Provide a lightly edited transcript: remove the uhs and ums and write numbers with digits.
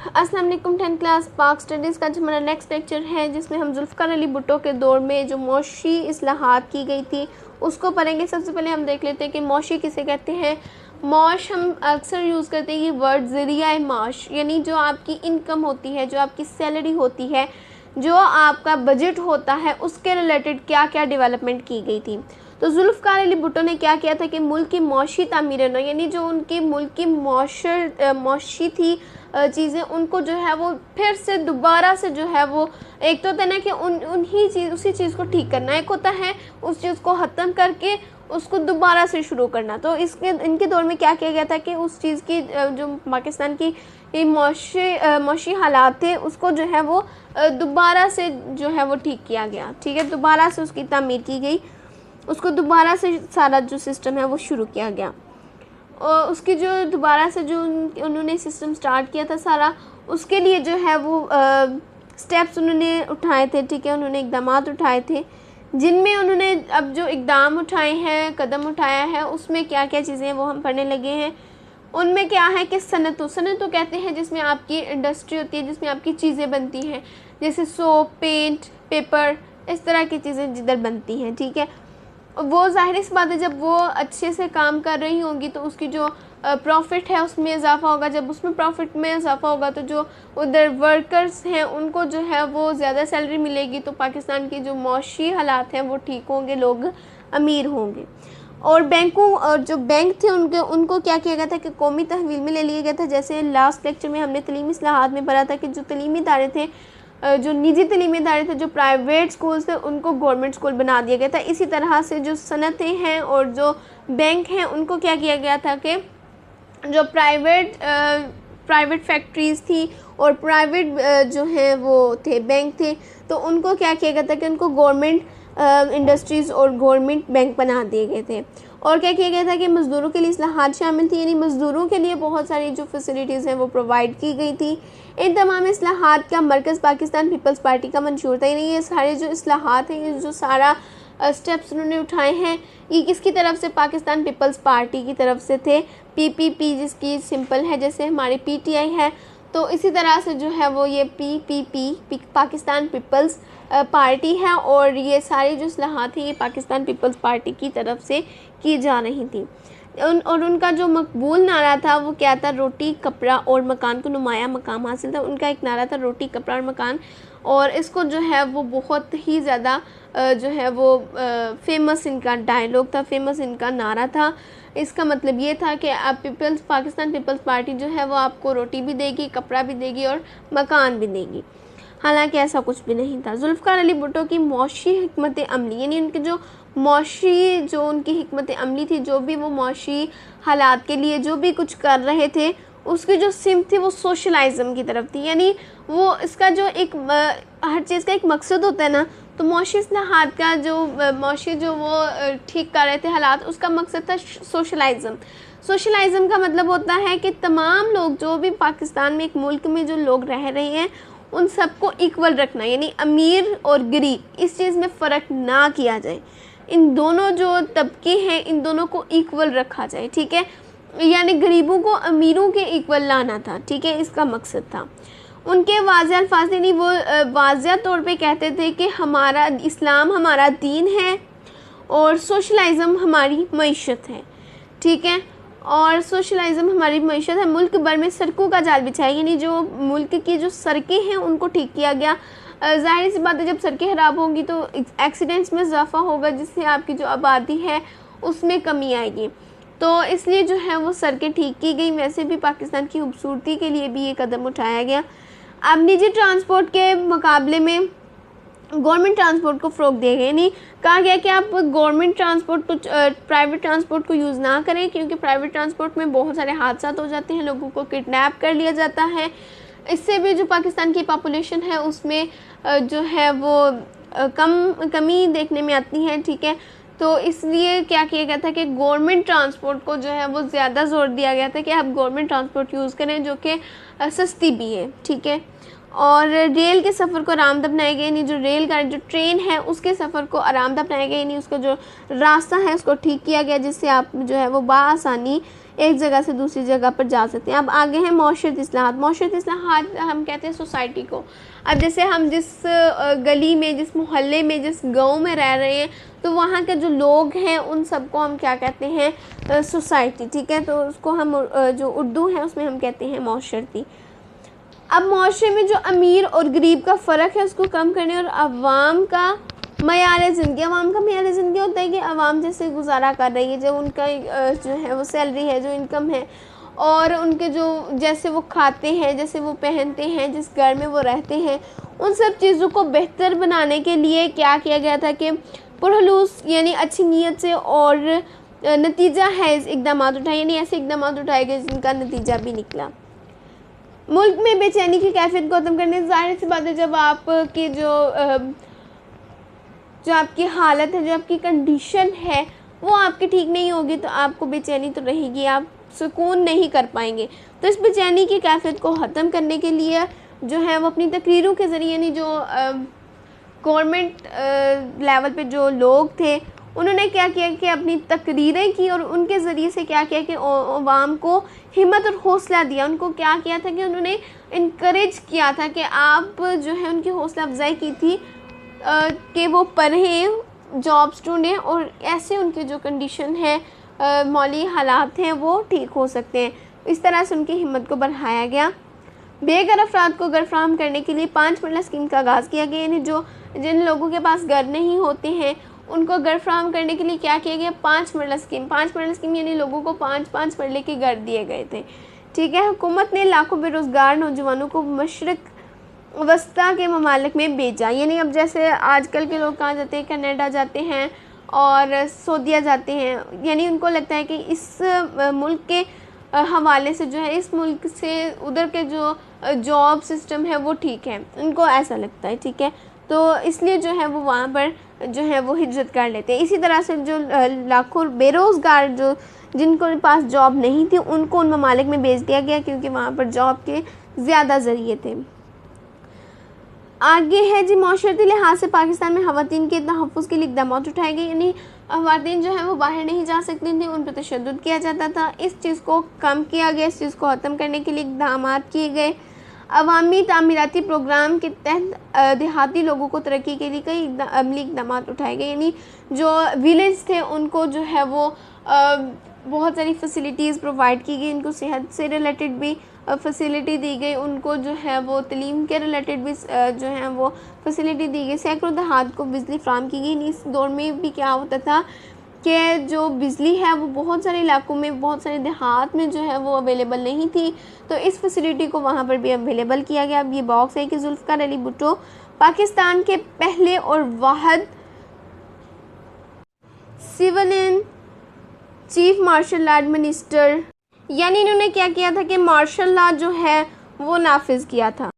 अस्सलाम वालेकुम 10th class पाक स्टडीज़ का हमारा नेक्स्ट लेक्चर है, जिसमें हम जुल्फ़िकार अली भुट्टो के दौर में जो मौशी इस्लाहात की गई थी उसको पढ़ेंगे। सबसे पहले हम देख लेते हैं कि मौशी किसे कहते हैं। मौश हम अक्सर यूज़ करते हैं ये वर्ड ज़रिया माश, यानी जो आपकी इनकम होती है, जो आपकी सैलरी होती है, जो आपका बजट होता है, उसके रिलेटेड क्या क्या डेवलपमेंट की गई थी। तो जुल्फ़िकार अली भुट्टो ने क्या किया था कि मुल्क की मौशी तामीर न, यानी जो उनकी मुल्क की मौशी थी चीज़ें, उनको जो है वो फिर से दोबारा से जो है वो, एक तो होता है ना कि उसी चीज़ को ठीक करना, एक होता है उस चीज़ को ख़त्म करके उसको दोबारा से शुरू करना। तो इनके दौर में क्या किया गया था कि उस चीज़ की जो पाकिस्तान की मौशी हालात थे उसको जो है वो दोबारा से जो है वो ठीक किया गया। ठीक है, दोबारा से उसकी तामीर की गई, उसको दोबारा से सारा जो सिस्टम है वो शुरू किया गया। और उसकी जो दोबारा से जो उन्होंने सिस्टम स्टार्ट किया था सारा, उसके लिए जो है वो स्टेप्स उन्होंने उठाए थे। ठीक है, उन्होंने इक़दामात उठाए थे, जिनमें उन्होंने अब जो इक़दाम उठाए हैं, कदम उठाया है, उसमें क्या क्या चीज़ें हैं वो हम पढ़ने लगे हैं। उनमें क्या है कि सनत कहते हैं जिसमें आपकी इंडस्ट्री होती है, जिसमें आपकी चीज़ें बनती हैं, जैसे सोप, पेंट, पेपर, इस तरह की चीज़ें जिधर बनती हैं। ठीक है, वो ज़ाहिर सी बात है जब वो अच्छे से काम कर रही होंगी तो उसकी जो प्रॉफिट है उसमें इजाफा होगा। जब उसमें प्रॉफिट में इजाफा होगा तो जो उधर वर्कर्स हैं उनको जो है वो ज़्यादा सैलरी मिलेगी, तो पाकिस्तान की जो मौशी हालात हैं वो ठीक होंगे, लोग अमीर होंगे। और बैंकों और जो बैंक थे उनको क्या किया गया था कि कौमी तहवील में ले लिया गया था। जैसे लास्ट लेक्चर में हमने तलीमी इस्लाहात में पढ़ा था कि जो तलीमी इदारे थे, जो निजी तलीमी इदारे थे, जो प्राइवेट स्कूल्स थे, उनको गवर्नमेंट स्कूल बना दिया गया था। इसी तरह से जो सनतें हैं और जो बैंक हैं उनको क्या किया गया था कि जो प्राइवेट फैक्ट्रीज़ थी और प्राइवेट जो हैं वो थे बैंक थे, तो उनको क्या किया गया था कि उनको गवर्नमेंट इंडस्ट्रीज़ और गवर्नमेंट बैंक बना दिए गए थे। और क्या किया गया था कि मज़दूरों के लिए इस्लाहात शामिल थी, यानी मज़दूरों के लिए बहुत सारी जो फैसिलिटीज़ हैं वो प्रोवाइड की गई थी। इन तमाम इस्लाहात का मरकज़ पाकिस्तान पीपल्स पार्टी का मंशूर था। यानी ये सारे जो इस्लाहात हैं, ये जो सारा स्टेप्स उन्होंने उठाए हैं, ये किसकी तरफ से? पाकिस्तान पीपल्स पार्टी की तरफ से थे। PPP जिसकी सिंपल है, जैसे हमारी PTI है, तो इसी तरह से जो है वो ये PPP पाकिस्तान पीपल्स पार्टी है। और ये सारी जो इस्लाहात हैं ये पाकिस्तान पीपल्स पार्टी की तरफ से की जा रही थी। और उनका जो मकबूल नारा था वो क्या था? रोटी, कपड़ा और मकान को नुमाया मकाम हासिल था। उनका एक नारा था रोटी, कपड़ा और मकान, और इसको जो है वो बहुत ही ज़्यादा जो है वो फेमस इनका डायलॉग था, फेमस इनका नारा था। इसका मतलब ये था कि आप पाकिस्तान पीपल्स पार्टी जो है वो आपको रोटी भी देगी, कपड़ा भी देगी और मकान भी देगी। हालांकि ऐसा कुछ भी नहीं था। जुल्फ़िकार अली भुट्टो की मौशी हिकमत अमली, यानी उनकी जो मौशी जो उनकी हिकमत अमली थी, जो भी वो मौशी हालात के लिए जो भी कुछ कर रहे थे, उसकी जो सिमत थी वो सोशलाइज़म की तरफ थी। यानी वो इसका जो एक हर चीज़ का एक मकसद होता है ना, तो मौशी इस्लाहात का जो मौशी जो वो ठीक कर रहे थे हालात, उसका मकसद था सोशलाइज़म। सोशलाइज़म का मतलब होता है कि तमाम लोग जो भी पाकिस्तान में, एक मुल्क में जो लोग रह रहे हैं, उन सबको इक्वल रखना, यानी अमीर और गरीब इस चीज़ में फ़र्क ना किया जाए। इन दोनों जो तबके हैं इन दोनों को इक्वल रखा जाए। ठीक है, यानी गरीबों को अमीरों के इक्वल लाना था। ठीक है, इसका मकसद था। उनके वाज़ेह अल्फाज, यानी वो वाज़ेह तौर पे कहते थे कि हमारा इस्लाम हमारा दीन है और सोशलाइज़म हमारी मईशत है। ठीक है, और सोशलाइज़म हमारी मईशत है। मुल्क भर में सड़कों का जाल बिछाया, यानी जो मुल्क की जो सड़कें हैं उनको ठीक किया गया। ज़ाहिर सी बात है जब सड़कें ख़राब होंगी तो एक्सीडेंट्स में इजाफा होगा, जिससे आपकी जो आबादी है उसमें कमी आएगी। तो इसलिए जो है वो सड़कें ठीक की गई। वैसे भी पाकिस्तान की खूबसूरती के लिए भी ये कदम उठाया गया। अब निजी ट्रांसपोर्ट के मुकाबले में गवर्नमेंट ट्रांसपोर्ट को फ़रोग दिया गया, यानी कहा गया कि आप गवर्नमेंट ट्रांसपोर्ट को प्राइवेट ट्रांसपोर्ट को यूज़ ना करें, क्योंकि प्राइवेट ट्रांसपोर्ट में बहुत सारे हादसा हो जाते हैं, लोगों को किडनैप कर लिया जाता है। इससे भी जो पाकिस्तान की पॉपुलेशन है उसमें जो है वो कमी देखने में आती है। ठीक है, तो इसलिए क्या किया गया था कि गवर्नमेंट ट्रांसपोर्ट को जो है वो ज़्यादा ज़ोर दिया गया था कि आप गवर्नमेंट ट्रांसपोर्ट यूज़ करें, जो कि सस्ती भी है। ठीक है, और रेल के सफ़र को आरामदा बनाया गया, यानी जो रेलगाड़ी जो ट्रेन है उसके सफ़र को आरामदा बनाया गया, यानी उसका जो रास्ता है उसको ठीक किया गया, जिससे आप जो है वो बाआसानी एक जगह से दूसरी जगह पर जा सकते हैं। अब आगे हैं मौशरती इस्लाहात। मौशरती इस्लाहात हम कहते हैं सोसाइटी को। अब जैसे हम जिस गली में, जिस मोहल्ले में, जिस गांव में रह रहे हैं, तो वहाँ के जो लोग हैं उन सबको हम क्या कहते हैं, सोसाइटी, ठीक है। तो उसको हम जो उर्दू है उसमें हम कहते हैं मौशरती। अब मुआशरे में जो अमीर और गरीब का फ़र्क है उसको कम करने और अवाम का मयार ज़िंदगी, अवाम का मयार ज़िंदगी होता है कि अवाम जैसे गुजारा कर रही है, जो उनका जो है वो सैलरी है, जो इनकम है, और उनके जो जैसे वो खाते हैं, जैसे वो पहनते हैं, जिस घर में वो रहते हैं, उन सब चीज़ों को बेहतर बनाने के लिए क्या किया गया था कि पुरहलूस यानी अच्छी नीयत से और नतीजा है इकदाम उठाए, यानी ऐसे इकदाम उठाए गए जिनका नतीजा भी निकला। मुल्क में बेचैनी की कैफियत को ख़त्म करने, ज़ाहिर सी बात है जब आपकी जो आपकी हालत है, जो आपकी कंडीशन है वो आपकी ठीक नहीं होगी तो आपको बेचैनी तो रहेगी, आप सुकून नहीं कर पाएंगे। तो इस बेचैनी की कैफियत को ख़त्म करने के लिए जो है वो अपनी तकरीरों के ज़रिए, यानी जो गवर्नमेंट लेवल पे जो लोग थे उन्होंने क्या किया कि अपनी तकरीरें की और उनके ज़रिए से क्या किया कि अवाम को हिम्मत और हौसला दिया। उनको क्या किया था कि उन्होंने इनकरेज किया था कि आप जो है उनकी हौसला अफजाई की थी कि वो पढ़ें, जॉब्स ढूंढें और ऐसे उनकी जो कंडीशन है, मौली हालात हैं वो ठीक हो सकते हैं। इस तरह से उनकी हिम्मत को बढ़ाया गया। बेघर अफराद को घर फराहम करने के लिए 5 मरला स्कीम का आगाज़ किया गया, यानी जिन लोगों के पास घर नहीं होते हैं उनको घर फराहम करने के लिए क्या किया गया, 5 मरला स्कीम। 5 मरला स्कीम यानी लोगों को 5-5 मरले के घर दिए गए थे, ठीक है। हुकूमत ने लाखों बेरोज़गार नौजवानों को मशरक़ वस्ता के ममालिक में भेजा, यानी अब जैसे आजकल के लोग कहाँ जाते हैं, कनाडा जाते हैं और सऊदीया जाते हैं, यानी उनको लगता है कि इस मुल्क के हवाले से जो है इस मुल्क से उधर के जो जॉब सिस्टम है वो ठीक है, उनको ऐसा लगता है, ठीक है। तो इसलिए जो है वो वहाँ पर जो है वो हिजरत कर लेते हैं। इसी तरह से जो लाखों बेरोज़गार जो जिनको पास जॉब नहीं थी उनको उन ममालिक में भेज दिया गया, क्योंकि वहाँ पर जॉब के ज़्यादा ज़रिए थे। आगे है जी, माशरती लिहाज से पाकिस्तान में ख़वातीन के तहफ़्फ़ुज़ के लिए इक़दाम उठाए गए, यानी ख़वातीन जो है वो बाहर नहीं जा सकती थी, उन पर तशद्दुद किया जाता था। इस चीज़ को कम किया गया, इस चीज़ को ख़त्म करने के लिए इक़दाम किए गए। अवामी तामीराती प्रोग्राम के तहत देहाती लोगों को तरक्की के लिए कई अमली इक़दाम उठाए गए, यानी जो विलेज थे उनको जो है वो बहुत सारी फैसिलिटीज़ प्रोवाइड की गई, उनको सेहत से रिलेटेड भी फैसिलिटी दी गई, उनको जो है वो तलीम के रिलेटेड भी जो है वो फैसिलिटी दी गई। सैकड़ों देहात को बिजली फ़राहम की गई। इस दौर में भी क्या होता था कि जो बिजली है वो बहुत सारे इलाकों में, बहुत सारे देहात में जो है वो अवेलेबल नहीं थी, तो इस फैसिलिटी को वहाँ पर भी अवेलेबल किया गया। अब ये बॉक्स है कि जुल्फ़िकार अली भुट्टो पाकिस्तान के पहले और वाहिद civilian chief martial law minister, यानी इन्होंने क्या किया था कि मार्शल लॉ जो है वो नाफिज किया था।